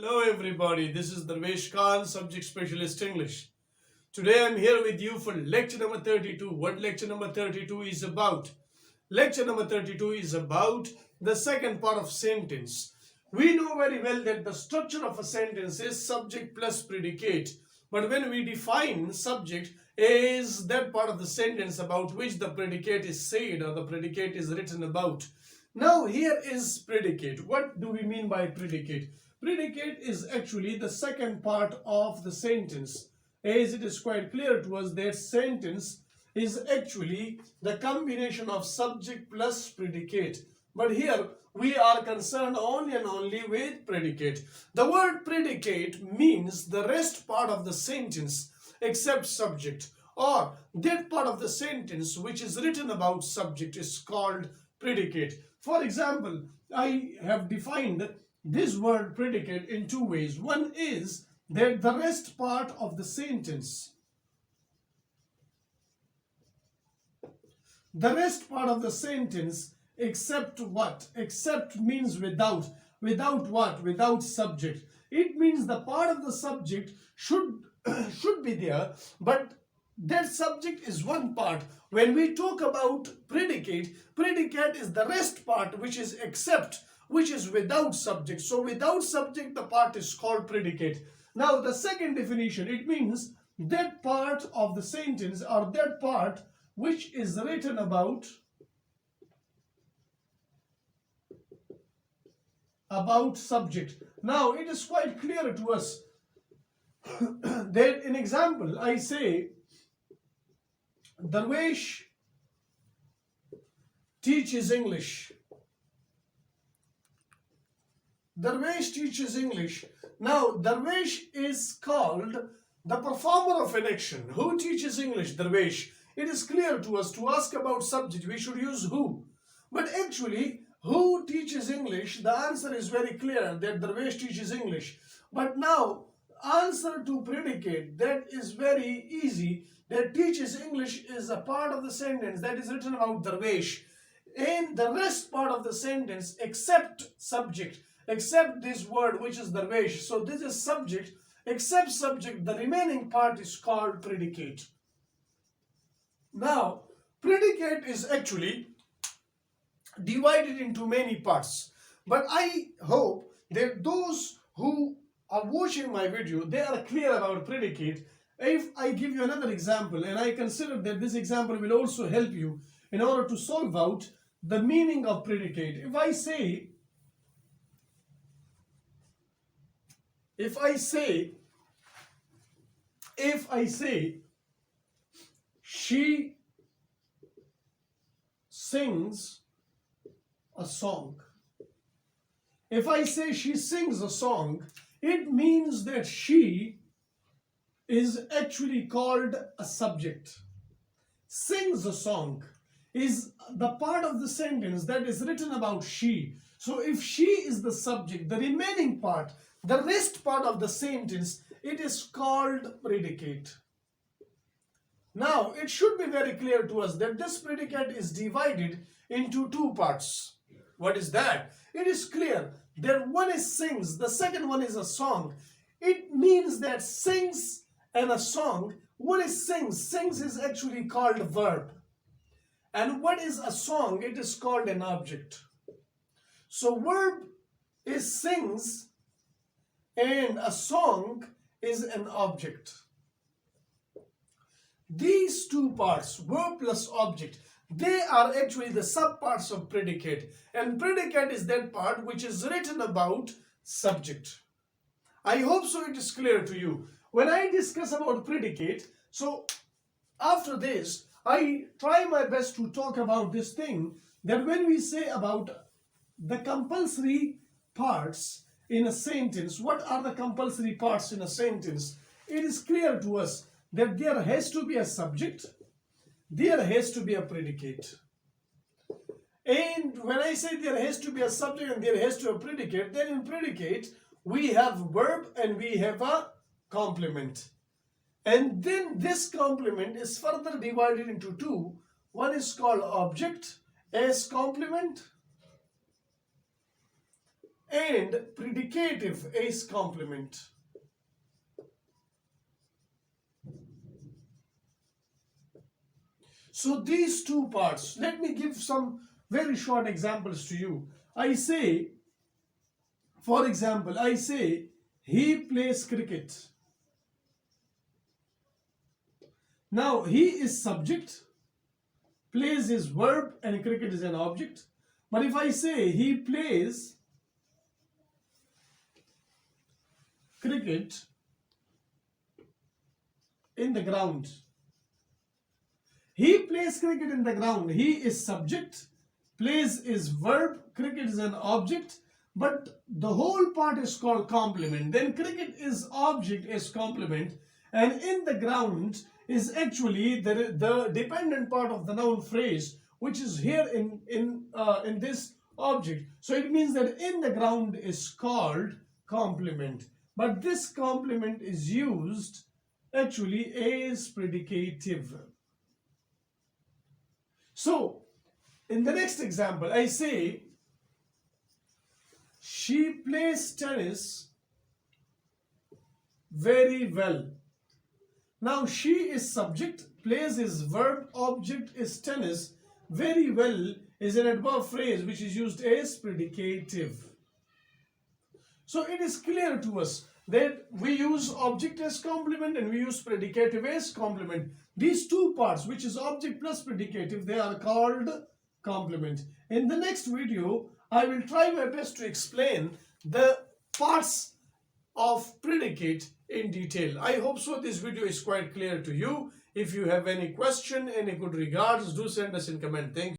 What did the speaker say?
Hello everybody, this is Darvish Khan, Subject Specialist English. Today I'm here with you for lecture number 32. What lecture number 32 is about? Lecture number 32 is about the second part of sentence. We know very well that the structure of a sentence is subject plus predicate. But when we define subject is that part of the sentence about which the predicate is said or the predicate is written about. Now here is predicate. What do we mean by predicate? Predicate is actually the second part of the sentence, as it is quite clear to us that sentence is actually the combination of subject plus predicate. But here we are concerned only and only with predicate. The word predicate means the rest part of the sentence except subject, or that part of the sentence which is written about subject is called predicate. For example, I have defined this word predicate in two ways. One is that the rest part of the sentence, except what? Except means without. Without what? Without subject. It means the part of the subject should be there, but that subject is one part. When we talk about predicate, predicate is the rest part which is except, which is without subject. So without subject the part is called predicate. Now the second definition, it means that part of the sentence or that part which is written about subject. Now it is quite clear to us that in example I say Darvish teaches English. Darvish teaches English. Now Darvish is called the performer of an action. Who teaches English? Darvish. It is clear to us to ask about subject we should use who. But actually who teaches English? The answer is very clear that Darvish teaches English. But now answer to predicate, that is very easy. That teaches English is a part of the sentence that is written about Darvish. And the rest part of the sentence except subject, except this word which is Darvish. So this is subject, except subject, the remaining part is called predicate. Now predicate is actually divided into many parts. But I hope that those who are watching my video, they are clear about predicate. If I give you another example, and I consider that this example will also help you in order to solve out the meaning of predicate. If I say she sings a song. If I say she sings a song, it means that she is actually called a subject. Sings a song is the part of the sentence that is written about she. So if she is the subject, the remaining part, the rest part of the sentence, it is called predicate. Now it should be very clear to us that this predicate is divided into two parts. What is that? It is clear that one is sings, the second one is a song. It means that sings and a song. What is sings? Sings is actually called a verb. And what is a song? It is called an object. So verb is sings and a song is an object. These two parts, verb plus object, they are actually the subparts of predicate. And predicate is that part which is written about subject. I hope so it is clear to you. When I discuss about predicate, so after this, I try my best to talk about this thing that when we say about the compulsory parts in a sentence, what are the compulsory parts in a sentence? It is clear to us that there has to be a subject, there has to be a predicate. And when I say there has to be a subject and there has to be a predicate, then in predicate we have verb and we have a complement. And then this complement is further divided into two. One is called object as complement and predicative is complement. So these two parts, let me give some very short examples to you. I say, for example, I say he plays cricket. Now he is subject, plays is verb, and cricket is an object. But if I say he plays cricket in the ground, he plays cricket in the ground. He is subject, plays is verb, cricket is an object, but the whole part is called complement. Then cricket is object, is complement, and in the ground is actually the dependent part of the noun phrase, which is here in this object. So it means that in the ground is called complement, but this complement is used actually as predicative. So, in the next example, I say, she plays tennis very well. Now, she is subject, plays is verb, object is tennis. Very well is an adverb phrase which is used as predicative. So, it is clear to us that we use object as complement and we use predicative as complement. These two parts, which is object plus predicative, they are called complement. In the next video, I will try my best to explain the parts of predicate in detail. I hope so this video is quite clear to you. If you have any question, any good regards, do send us in comment. Thank you.